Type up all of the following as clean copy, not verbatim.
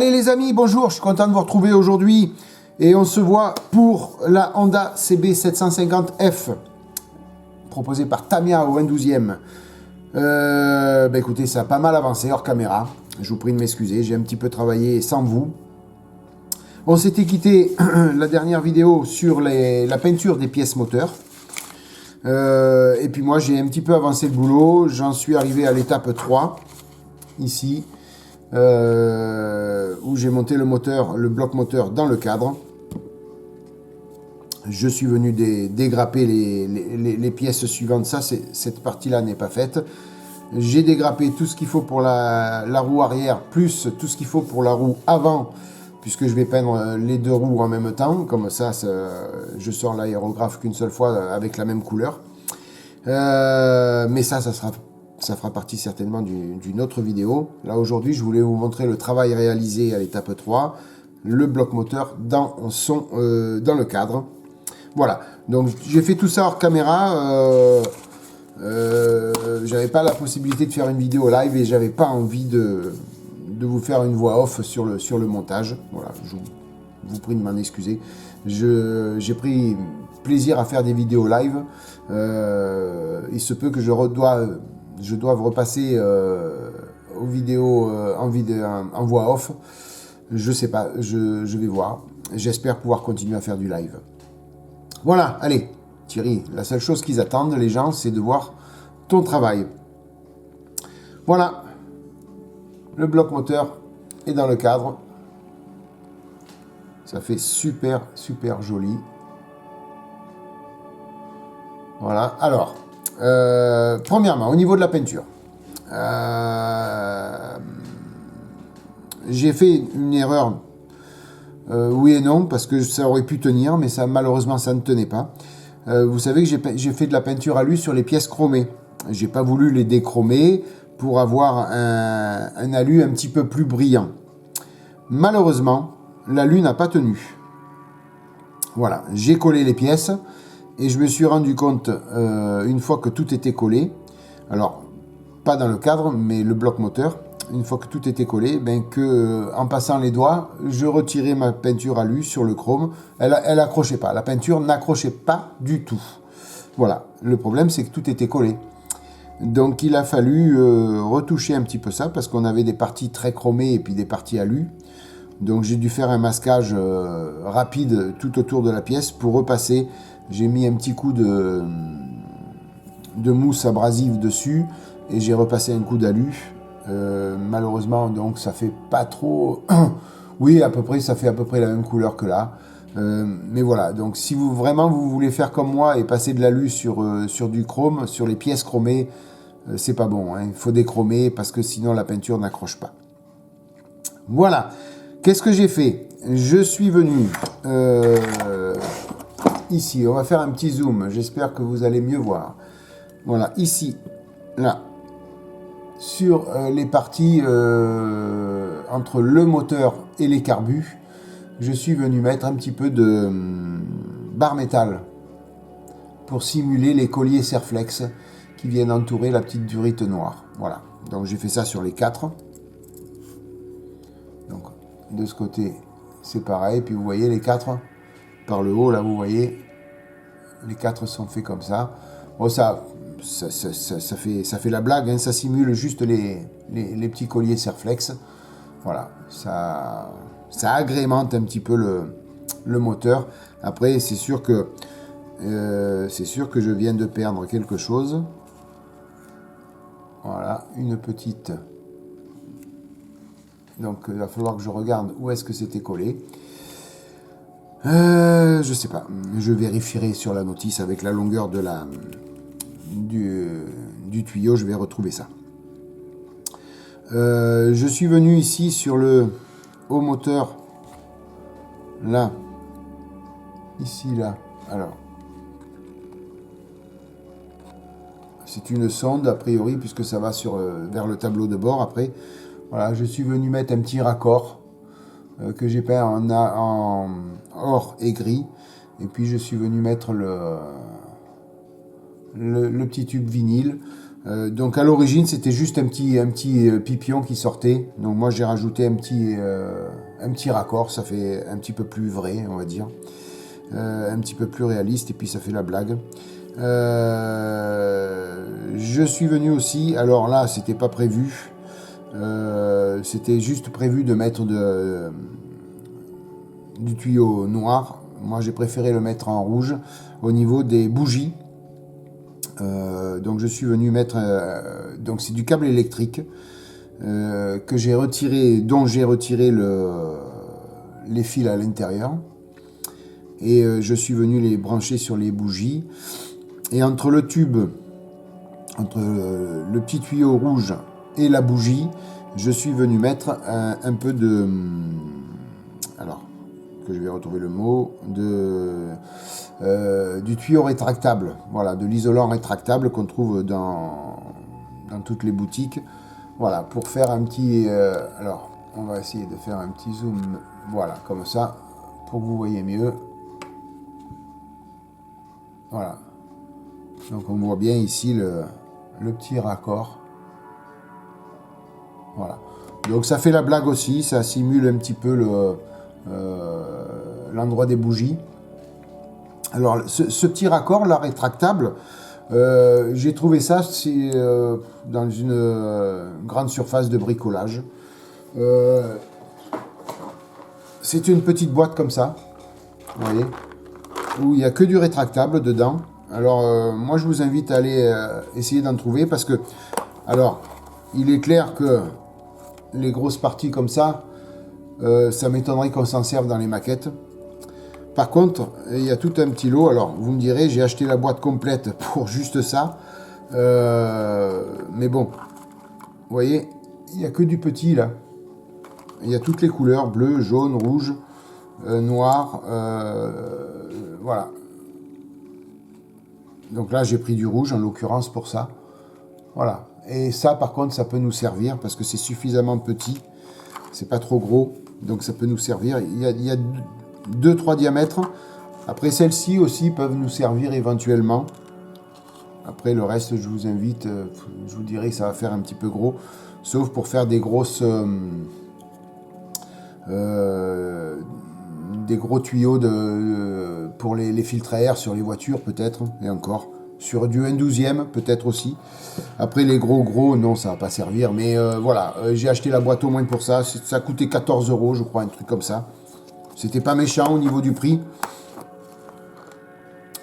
Allez les amis, bonjour, je suis content de vous retrouver aujourd'hui et on se voit pour la Honda CB750F proposée par Tamiya au 12e. Écoutez, ça a pas mal avancé hors caméra, je vous prie de m'excuser, j'ai un petit peu travaillé sans vous. On s'était quitté la dernière vidéo sur la peinture des pièces moteurs. Et puis moi j'ai un petit peu avancé le boulot, j'en suis arrivé à l'étape 3, ici. Où j'ai monté le bloc moteur dans le cadre. Je suis venu dégrapper les pièces suivantes. Ça, cette partie-là n'est pas faite. J'ai dégrappé tout ce qu'il faut pour la roue arrière, plus tout ce qu'il faut pour la roue avant, puisque je vais peindre les deux roues en même temps. Comme ça, je sors l'aérographe qu'une seule fois avec la même couleur. Mais ça fera partie certainement d'une autre vidéo. Là aujourd'hui je voulais vous montrer le travail réalisé à l'étape 3, le bloc moteur dans le cadre. Voilà, donc j'ai fait tout ça hors caméra, j'avais pas la possibilité de faire une vidéo live et j'avais pas envie de vous faire une voix off sur le montage. Voilà, je vous prie de m'en excuser. J'ai pris plaisir à faire des vidéos live. Il se peut que je doive repasser aux vidéos en voix off. Je sais pas, je vais voir. J'espère pouvoir continuer à faire du live. Voilà, allez, Thierry, la seule chose qu'ils attendent, les gens, c'est de voir ton travail. Voilà, le bloc moteur est dans le cadre. Ça fait super, super joli. Voilà, alors, premièrement, au niveau de la peinture, j'ai fait une erreur, oui et non, parce que ça aurait pu tenir, mais ça, malheureusement, ça ne tenait pas. Vous savez que j'ai fait de la peinture alu sur les pièces chromées. J'ai pas voulu les déchromer pour avoir un alu un petit peu plus brillant. Malheureusement, l'alu n'a pas tenu. Voilà, j'ai collé les pièces. Et je me suis rendu compte, une fois que tout était collé, alors pas dans le cadre, mais le bloc moteur, une fois que tout était collé, en passant les doigts, je retirais ma peinture alu sur le chrome. Elle accrochait pas, la peinture n'accrochait pas du tout. Voilà, le problème c'est que tout était collé. Donc il a fallu retoucher un petit peu ça, parce qu'on avait des parties très chromées et puis des parties alu. Donc j'ai dû faire un masquage rapide tout autour de la pièce pour repasser. J'ai mis un petit coup de mousse abrasive dessus et j'ai repassé un coup d'alu. Malheureusement, donc ça fait pas trop. Oui, à peu près, ça fait à peu près la même couleur que là. Mais voilà, donc si vous voulez faire comme moi et passer de l'alu sur du chrome, sur les pièces chromées, c'est pas bon. Hein. Il faut déchromer parce que sinon la peinture n'accroche pas. Voilà. Qu'est-ce que j'ai fait? Je suis venu ici, on va faire un petit zoom, j'espère que vous allez mieux voir. Voilà, ici, là, sur les parties entre le moteur et les carbus, je suis venu mettre un petit peu de barre métal pour simuler les colliers Serflex qui viennent entourer la petite durite noire. Voilà, donc j'ai fait ça sur les 4. Donc, de ce côté, c'est pareil, puis vous voyez les 4 par le haut, là, vous voyez, les 4 sont faits comme ça. Bon, ça fait la blague, hein, ça simule juste les petits colliers Serflex. Voilà, ça agrémente un petit peu le moteur. Après, c'est sûr que je viens de perdre quelque chose. Voilà, une petite. Donc, il va falloir que je regarde où est-ce que c'était collé. Je sais pas. Je vérifierai sur la notice avec la longueur du tuyau. Je vais retrouver ça. Je suis venu ici sur le haut moteur. Là. Ici, là. Alors. C'est une sonde, a priori, puisque ça va vers le tableau de bord. Après, voilà, je suis venu mettre un petit raccord que j'ai peint en or et gris. Et puis je suis venu mettre le petit tube vinyle. Donc à l'origine c'était juste un petit pipion qui sortait. Donc moi j'ai rajouté un petit raccord, ça fait un petit peu plus vrai on va dire. Un petit peu plus réaliste et puis ça fait la blague. Je suis venu aussi, alors là c'était pas prévu, c'était juste prévu de mettre du tuyau noir. Moi j'ai préféré le mettre en rouge au niveau des bougies. Donc je suis venu mettre, donc c'est du câble électrique que j'ai retiré, dont j'ai retiré les fils à l'intérieur et je suis venu les brancher sur les bougies et entre le tube, entre le petit tuyau rouge et la bougie, je suis venu mettre un peu de, alors que je vais retrouver le mot, du tuyau rétractable, voilà, de l'isolant rétractable qu'on trouve dans toutes les boutiques, voilà, pour faire un petit, alors on va essayer de faire un petit zoom, voilà, comme ça, pour que vous voyez mieux, voilà, donc on voit bien ici le petit raccord, voilà, donc ça fait la blague aussi, ça simule un petit peu l'endroit des bougies. Alors, ce petit raccord, là, rétractable, j'ai trouvé ça dans une grande surface de bricolage. C'est une petite boîte comme ça, vous voyez, où il n'y a que du rétractable dedans. Alors, moi, je vous invite à aller essayer d'en trouver parce que, alors, il est clair que les grosses parties comme ça m'étonnerait qu'on s'en serve dans les maquettes. Par contre, il y a tout un petit lot. Alors, vous me direz, j'ai acheté la boîte complète pour juste ça. Mais bon, vous voyez, il n'y a que du petit là. Il y a toutes les couleurs, bleu, jaune, rouge, noir. Voilà. Donc là, j'ai pris du rouge en l'occurrence pour ça. Voilà. Et ça, par contre, ça peut nous servir parce que c'est suffisamment petit. C'est pas trop gros. Donc ça peut nous servir. Il y a 2-3 diamètres. Après, celles-ci aussi peuvent nous servir éventuellement. Après, le reste, je vous invite, je vous dirais que ça va faire un petit peu gros. Sauf pour faire des grosses... des gros tuyaux pour les filtres à air sur les voitures, peut-être. Et encore. Sur du 1/12e, peut-être aussi. Après, les gros, non, ça va pas servir. Mais voilà, j'ai acheté la boîte au moins pour ça. Ça a coûté 14 €, je crois, un truc comme ça. C'était pas méchant au niveau du prix.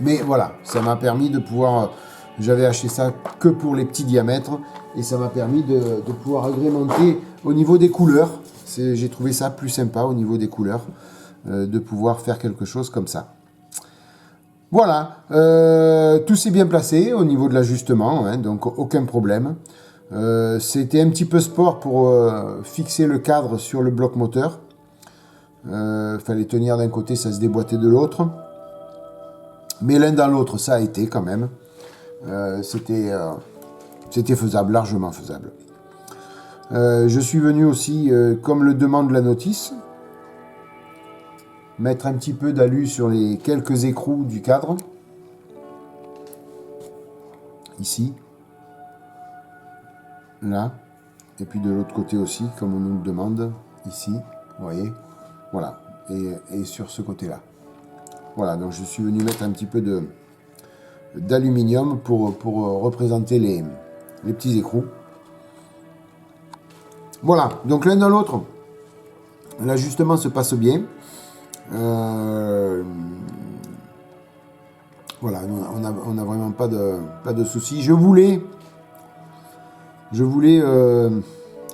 Mais voilà, ça m'a permis de pouvoir... J'avais acheté ça que pour les petits diamètres. Et ça m'a permis de pouvoir agrémenter au niveau des couleurs. J'ai trouvé ça plus sympa au niveau des couleurs. De pouvoir faire quelque chose comme ça. Voilà. Tout s'est bien placé au niveau de l'ajustement. Hein, donc aucun problème. C'était un petit peu sport pour fixer le cadre sur le bloc moteur. Fallait tenir d'un côté, ça se déboîtait de l'autre. Mais l'un dans l'autre, ça a été quand même. C'était faisable, largement faisable. Je suis venu aussi, comme le demande la notice, mettre un petit peu d'alu sur les quelques écrous du cadre. Ici. Là. Et puis de l'autre côté aussi, comme on nous le demande. Ici. Vous voyez. Voilà, et sur ce côté-là. Voilà, donc je suis venu mettre un petit peu d'aluminium pour représenter les petits écrous. Voilà, donc l'un dans l'autre, l'ajustement se passe bien. Voilà, on n'a vraiment pas de soucis. Je voulais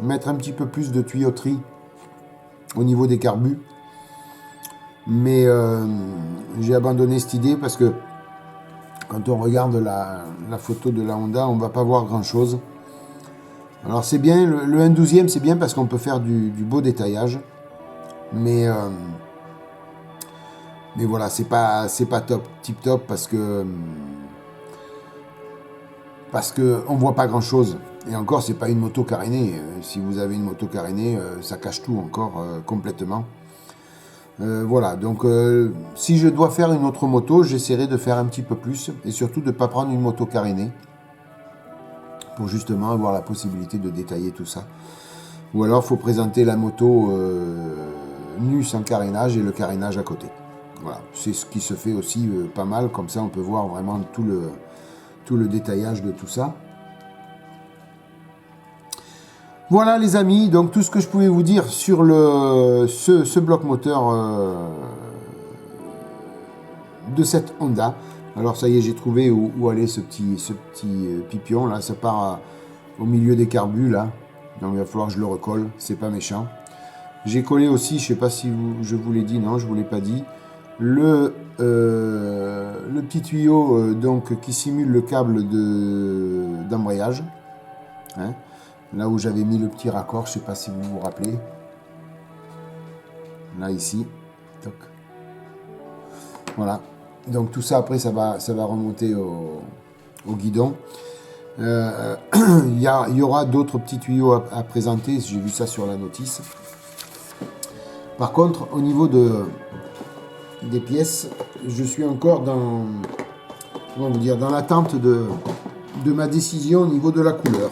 mettre un petit peu plus de tuyauterie au niveau des carbus, mais j'ai abandonné cette idée parce que quand on regarde la photo de la Honda, on ne va pas voir grand chose. Alors c'est bien, le 1/12e c'est bien parce qu'on peut faire du beau détaillage, mais voilà, c'est pas tip top parce que on voit pas grand chose. Et encore, c'est pas une moto carénée. Si vous avez une moto carénée, ça cache tout encore complètement. Voilà, donc si je dois faire une autre moto, j'essaierai de faire un petit peu plus et surtout de ne pas prendre une moto carénée. pour justement avoir la possibilité de détailler tout ça. Ou alors il faut présenter la moto nue sans carénage et le carénage à côté. Voilà, c'est ce qui se fait aussi pas mal, comme ça on peut voir vraiment tout le détaillage de tout ça. Voilà les amis, donc tout ce que je pouvais vous dire sur ce bloc moteur de cette Honda. Alors ça y est, j'ai trouvé où aller ce petit pipion là, ça part au milieu des carbus là, donc il va falloir que je le recolle, c'est pas méchant. J'ai collé aussi, je sais pas si je vous l'ai dit, non je vous l'ai pas dit, le petit tuyau donc qui simule le câble d'embrayage, hein, là où j'avais mis le petit raccord, je sais pas si vous vous rappelez, là ici, toc. Voilà, donc tout ça après ça va remonter au guidon. Il y aura d'autres petits tuyaux à présenter, j'ai vu ça sur la notice. Par contre, au niveau des pièces, je suis encore dans l'attente de ma décision au niveau de la couleur.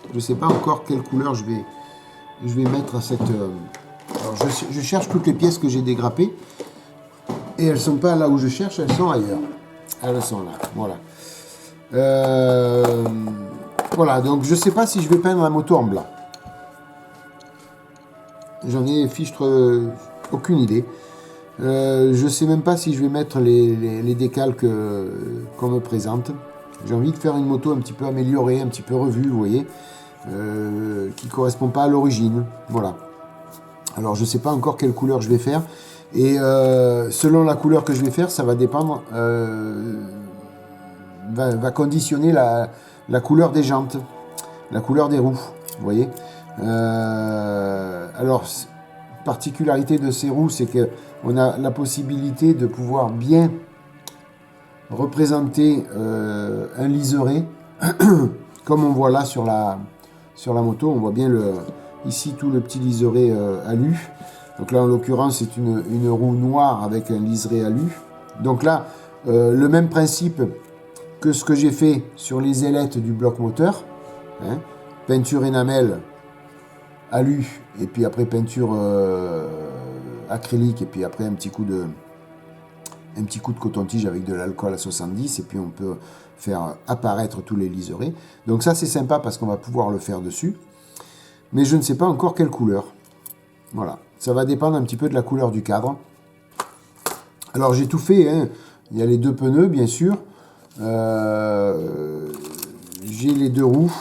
Je ne sais pas encore quelle couleur je vais mettre à cette... Alors je cherche toutes les pièces que j'ai dégrappées et elles ne sont pas là où je cherche, elles sont ailleurs. Elles sont là, voilà. Voilà, donc je ne sais pas si je vais peindre la moto en blanc. J'en ai fichtre aucune idée. Je sais même pas si je vais mettre les décalques qu'on me présente. J'ai envie de faire une moto un petit peu améliorée, un petit peu revue, vous voyez, qui ne correspond pas à l'origine. Voilà. Alors je sais pas encore quelle couleur je vais faire. Et selon la couleur que je vais faire, ça va dépendre, va conditionner la couleur des jantes, la couleur des roues, vous voyez. Alors, particularité de ces roues, c'est qu'on a la possibilité de pouvoir bien représenter un liseré, comme on voit là sur la moto, on voit bien ici tout le petit liseré alu. Donc là, en l'occurrence, c'est une roue noire avec un liseré alu. Donc là, le même principe que ce que j'ai fait sur les ailettes du bloc moteur, hein, peinture énamel, alu, et puis après peinture acrylique, et puis après un petit coup de coton-tige avec de l'alcool à 70, et puis on peut faire apparaître tous les liserés. Donc ça c'est sympa parce qu'on va pouvoir le faire dessus, mais je ne sais pas encore quelle couleur. Voilà, ça va dépendre un petit peu de la couleur du cadre. Alors j'ai tout fait, hein. Il y a les deux pneus bien sûr, j'ai les deux roues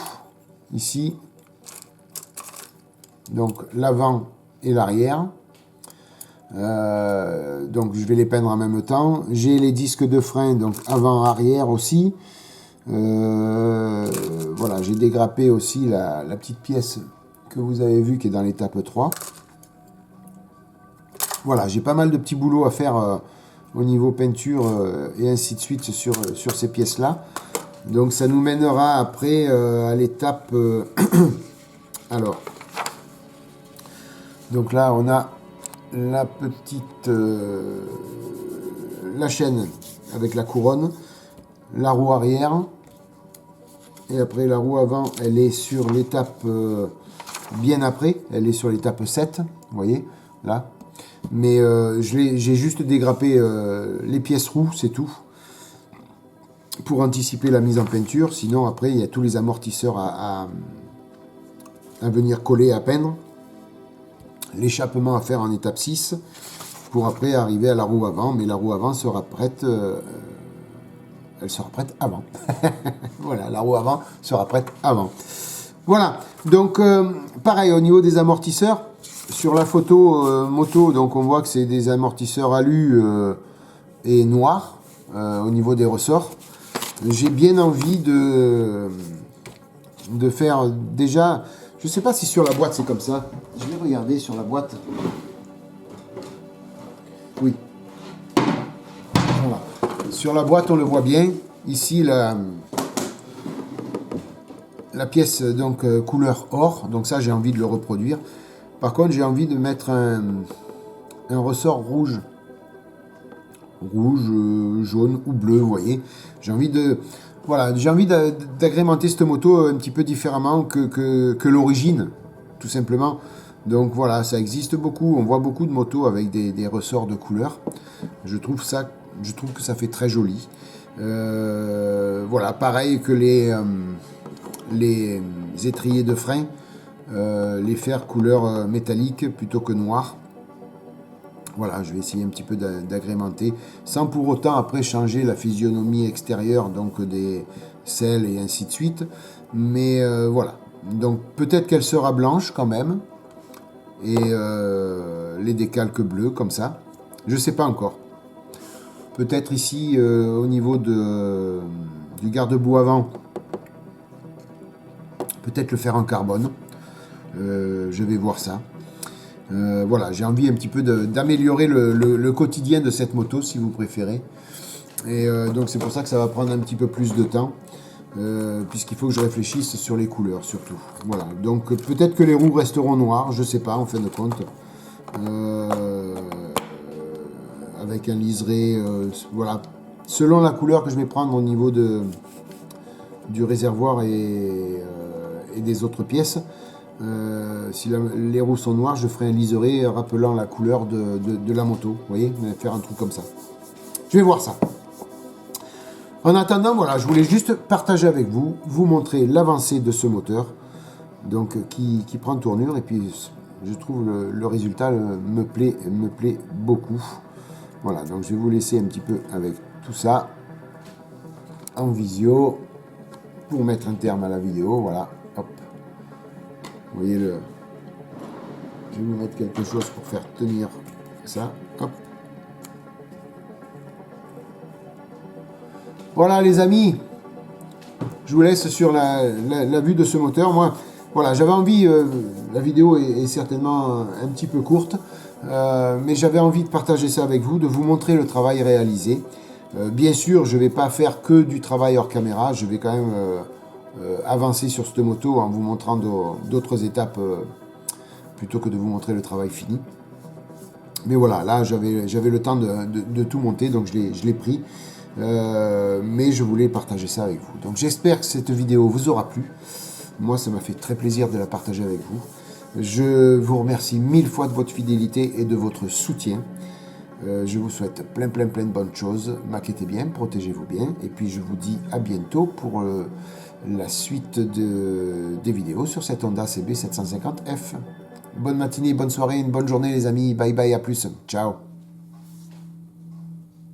ici, donc l'avant et l'arrière. Donc je vais les peindre en même temps. J'ai les disques de frein, donc avant arrière aussi. Voilà, j'ai dégrappé aussi la petite pièce que vous avez vue qui est dans l'étape 3. Voilà, j'ai pas mal de petits boulots à faire au niveau peinture et ainsi de suite sur ces pièces là. Donc ça nous mènera après à l'étape alors, donc là on a la petite la chaîne avec la couronne, la roue arrière, et après la roue avant elle est sur l'étape bien après, elle est sur l'étape 7, vous voyez là, mais j'ai juste dégrappé les pièces roues, c'est tout, pour anticiper la mise en peinture. Sinon après il y a tous les amortisseurs à venir coller, à peindre, l'échappement à faire en étape 6 pour après arriver à la roue avant, mais la roue avant sera prête, elle sera prête avant. Voilà, la roue avant sera prête avant. Voilà, donc pareil au niveau des amortisseurs, sur la photo moto, donc on voit que c'est des amortisseurs alu et noirs au niveau des ressorts. J'ai bien envie de faire déjà, je sais pas si sur la boîte c'est comme ça, je vais regarder sur la boîte. Oui. Voilà. Sur la boîte on le voit bien, ici la pièce donc couleur or, donc ça j'ai envie de le reproduire. Par contre j'ai envie de mettre un ressort rouge, jaune ou bleu, vous voyez. J'ai envie de Voilà, j'ai envie d'agrémenter cette moto un petit peu différemment que l'origine, tout simplement. Donc voilà, ça existe beaucoup, on voit beaucoup de motos avec des ressorts de couleurs. Je trouve que ça fait très joli. Voilà, pareil que les étriers de frein, les faire couleur métallique plutôt que noir. Voilà, je vais essayer un petit peu d'agrémenter, sans pour autant après changer la physionomie extérieure, donc des selles et ainsi de suite. Mais voilà, donc peut-être qu'elle sera blanche quand même, et les décalques bleus comme ça. Je sais pas encore. Peut-être ici au niveau du garde-boue avant, peut-être le faire en carbone. Je vais voir ça. Voilà, j'ai envie un petit peu d'améliorer le quotidien de cette moto, si vous préférez. Et donc c'est pour ça que ça va prendre un petit peu plus de temps, puisqu'il faut que je réfléchisse sur les couleurs surtout. Voilà, donc peut-être que les roues resteront noires, je sais pas en fin de compte. Avec un liseré, voilà. Selon la couleur que je vais prendre au niveau du réservoir et des autres pièces, si les roues sont noires, je ferai un liseré rappelant la couleur de la moto. Vous voyez, faire un truc comme ça. Je vais voir ça. En attendant, voilà, je voulais juste partager avec vous, vous montrer l'avancée de ce moteur, donc qui prend tournure, et puis je trouve le résultat me plaît beaucoup. Voilà, donc je vais vous laisser un petit peu avec tout ça en visio pour mettre un terme à la vidéo. Voilà, hop. Vous voyez le. Je vais vous mettre quelque chose pour faire tenir ça. Hop. Voilà les amis, je vous laisse sur la vue de ce moteur. Moi, voilà, j'avais envie, la vidéo est certainement un petit peu courte, mais j'avais envie de partager ça avec vous, de vous montrer le travail réalisé. Bien sûr, je ne vais pas faire que du travail hors caméra, je vais quand même avancer sur cette moto en vous montrant d'autres étapes plutôt que de vous montrer le travail fini. Mais voilà, là j'avais le temps de tout monter, donc je l'ai pris. Mais je voulais partager ça avec vous. Donc j'espère que cette vidéo vous aura plu. Moi, ça m'a fait très plaisir de la partager avec vous. Je vous remercie 1000 fois de votre fidélité et de votre soutien. Je vous souhaite plein de bonnes choses. Maquettez bien, protégez-vous bien. Et puis je vous dis à bientôt pour la suite des vidéos sur cette Honda CB 750F. Bonne matinée, bonne soirée, une bonne journée les amis. Bye bye, à plus. Ciao.